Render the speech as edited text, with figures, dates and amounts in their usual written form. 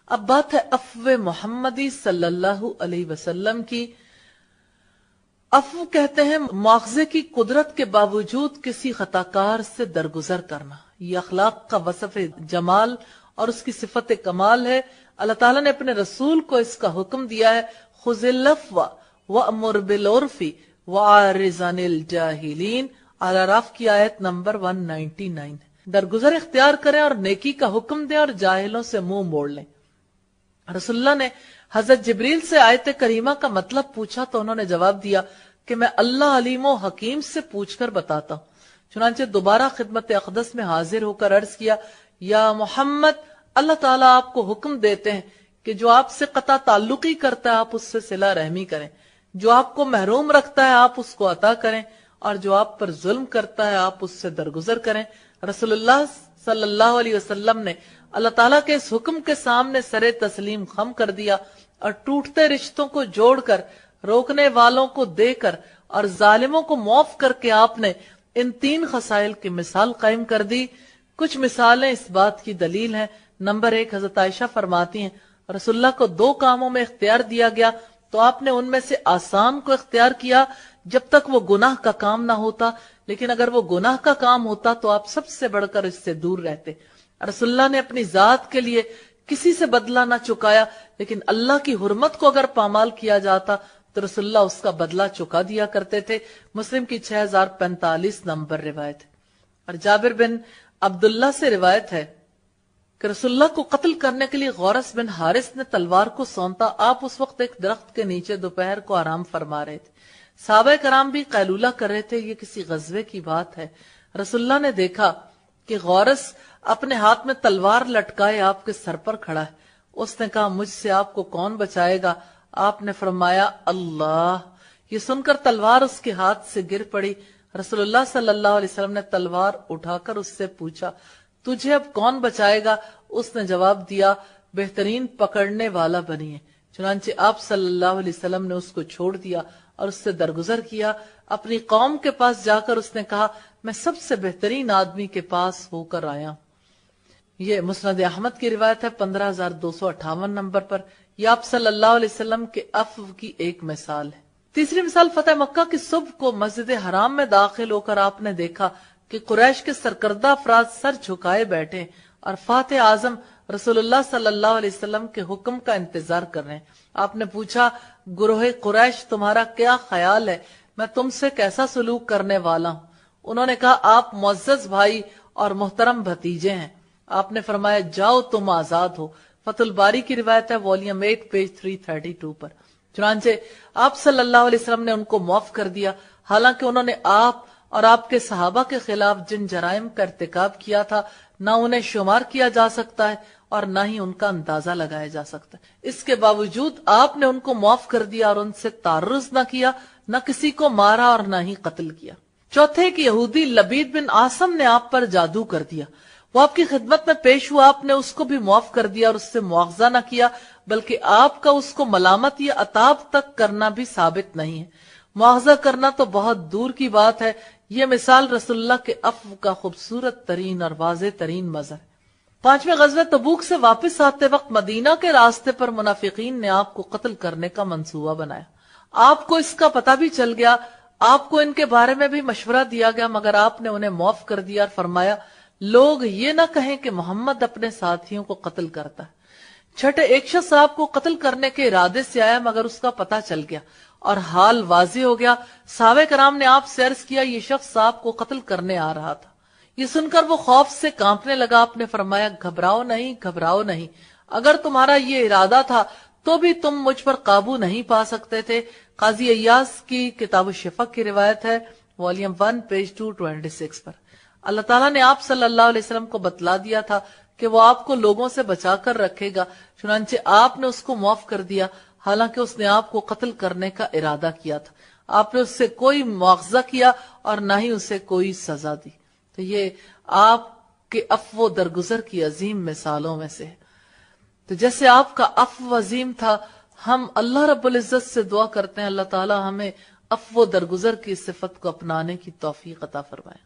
اب بات ہے عفو محمدی صلی اللہ علیہ وسلم کی۔ عفو کہتے ہیں مواخذے کی قدرت کے باوجود کسی خطاکار سے درگزر کرنا۔ یہ اخلاق کا وصف جمال اور اس کی صفت کمال ہے۔ اللہ تعالیٰ نے اپنے رسول کو اس کا حکم دیا ہے، خذ العفو وامر بالعرف واعرض عن الجاہلین، الاعراف کی آیت نمبر 199۔ درگزر اختیار کریں اور نیکی کا حکم دیں اور جاہلوں سے منہ موڑ لیں۔ رسول اللہ نے حضرت جبریل سے آیت کریمہ کا مطلب پوچھا تو انہوں نے جواب دیا کہ میں اللہ علیم و حکیم سے پوچھ کر بتاتا ہوں۔ چنانچہ دوبارہ خدمت اقدس میں حاضر ہو کر عرض کیا، یا محمد، اللہ تعالیٰ آپ کو حکم دیتے ہیں کہ جو آپ سے قطع تعلقی کرتا ہے آپ اس سے صلہ رحمی کریں، جو آپ کو محروم رکھتا ہے آپ اس کو عطا کریں، اور جو آپ پر ظلم کرتا ہے آپ اس سے درگزر کریں۔ رسول اللہ صلی اللہ علیہ وسلم نے اللہ تعالیٰ کے اس حکم کے سامنے سر تسلیم خم کر دیا اور ٹوٹتے رشتوں کو جوڑ کر، روکنے والوں کو دے کر اور ظالموں کو معاف کر کے آپ نے ان 3 خصائل کی مثال قائم کر دی۔ کچھ مثالیں اس بات کی دلیل ہیں۔ نمبر 1، حضرت عائشہ فرماتی ہیں رسول اللہ کو 2 کاموں میں اختیار دیا گیا تو آپ نے ان میں سے آسان کو اختیار کیا جب تک وہ گناہ کا کام نہ ہوتا، لیکن اگر وہ گناہ کا کام ہوتا تو آپ سب سے بڑھ کر اس سے دور رہتے۔ رسول اللہ نے اپنی ذات کے لیے کسی سے بدلہ نہ چکایا، لیکن اللہ کی حرمت کو اگر پامال کیا جاتا تو رسول اللہ اس کا بدلہ چکا دیا کرتے تھے۔ مسلم کی 6045 نمبر روایت ہے۔ اور جابر بن عبداللہ سے روایت ہے کہ رسول اللہ کو قتل کرنے کے لیے غورث بن حارث نے تلوار کو سونتا۔ آپ اس وقت ایک درخت کے نیچے دوپہر کو آرام فرما رہے تھے۔ صحابہ کرام بھی قیلولہ کر رہے تھے۔ یہ کسی غزوے کی بات ہے۔ رسول اللہ نے دیکھا کہ غورث اپنے ہاتھ میں تلوار لٹکائے آپ کے سر پر کھڑا ہے۔ اس نے کہا، مجھ سے آپ کو کون بچائے گا؟ آپ نے فرمایا، اللہ۔ یہ سن کر تلوار اس کے ہاتھ سے گر پڑی۔ رسول اللہ صلی اللہ علیہ وسلم نے تلوار اٹھا کر اس سے پوچھا، تجھے اب کون بچائے گا؟ اس نے جواب دیا، بہترین پکڑنے والا بنیے۔ چنانچہ آپ صلی اللہ علیہ وسلم نے اس کو چھوڑ دیا اور اس سے درگزر کیا۔ اپنی قوم کے پاس جا کر اس نے کہا، میں سب سے بہترین آدمی کے پاس ہو کر آیا ہوں۔ یہ مسند احمد کی روایت ہے 15258 نمبر پر۔ یہ آپ صلی اللہ علیہ وسلم کے عفو کی ایک مثال ہے۔ تیسری مثال، فتح مکہ کی صبح کو مسجد حرام میں داخل ہو کر آپ نے دیکھا کہ قریش کے سرکردہ افراد سر جھکائے بیٹھے اور فاتح اعظم رسول اللہ صلی اللہ علیہ وسلم کے حکم کا انتظار کر رہے ہیں۔ آپ نے پوچھا، گروہ قریش تمہارا کیا خیال ہے؟ میں تم سے کیسا سلوک کرنے والا ہوں؟ انہوں نے کہا، آپ معزز بھائی اور محترم بھتیجے ہیں۔ آپ نے فرمایا، جاؤ تم آزاد ہو۔ فتح الباری کی روایت ہے والیوم 8 پیج 332 پر۔ چنانچہ آپ صلی اللہ علیہ وسلم نے ان کو معاف کر دیا، حالانکہ انہوں نے آپ اور آپ کے صحابہ کے خلاف جن جرائم کا ارتکاب کیا تھا نہ انہیں شمار کیا جا سکتا ہے اور نہ ہی ان کا اندازہ لگایا جا سکتا ہے۔ اس کے باوجود آپ نے ان کو معاف کر دیا اور ان سے تعرض نہ کیا، نہ کسی کو مارا اور نہ ہی قتل کیا۔ چوتھے، ایک یہودی لبید بن عاصم نے آپ پر جادو کر دیا۔ وہ آپ کی خدمت میں پیش ہوا، آپ نے اس کو بھی معاف کر دیا اور اس سے مواخذہ نہ کیا، بلکہ آپ کا اس کو ملامت یا عتاب تک کرنا بھی ثابت نہیں ہے۔ مواخذہ کرنا تو بہت دور کی بات ہے۔ یہ مثال رسول اللہ کے عفو کا خوبصورت ترین اور واضح ترین مظہر ہے۔ پانچویں، غزوہ تبوک سے واپس آتے وقت مدینہ کے راستے پر منافقین نے آپ کو قتل کرنے کا منصوبہ بنایا۔ آپ کو اس کا پتہ بھی چل گیا، آپ کو ان کے بارے میں بھی مشورہ دیا گیا، مگر آپ نے انہیں معاف کر دیا اور فرمایا، لوگ یہ نہ کہیں کہ محمد اپنے ساتھیوں کو قتل کرتا ہے۔ چھٹے، ایک شخص آپ کو قتل کرنے کے ارادے سے آیا مگر اس کا پتہ چل گیا اور حال واضح ہو گیا۔ صحابہ کرام نے آپ سے عرض کیا، یہ شخص آپ کو قتل کرنے آ رہا تھا۔ یہ سن کر وہ خوف سے کانپنے لگا۔ آپ نے فرمایا، گھبراؤ نہیں، گھبراؤ نہیں، اگر تمہارا یہ ارادہ تھا تو بھی تم مجھ پر قابو نہیں پا سکتے تھے۔ قاضی ایاز کی کتاب الشفا کی روایت ہے والیوم 1 پیج 226 پر۔ اللہ تعالیٰ نے آپ صلی اللہ علیہ وسلم کو بتلا دیا تھا کہ وہ آپ کو لوگوں سے بچا کر رکھے گا، چنانچہ آپ نے اس کو معاف کر دیا، حالانکہ اس نے آپ کو قتل کرنے کا ارادہ کیا تھا۔ آپ نے اس سے کوئی مواخذہ کیا اور نہ ہی اسے کوئی سزا دی۔ تو یہ آپ کے عفو و درگزر کی عظیم مثالوں میں سے ہے۔ تو جیسے آپ کا عفو عظیم تھا، ہم اللہ رب العزت سے دعا کرتے ہیں اللہ تعالیٰ ہمیں عفو و درگزر کی صفت کو اپنانے کی توفیق عطا فرمائے۔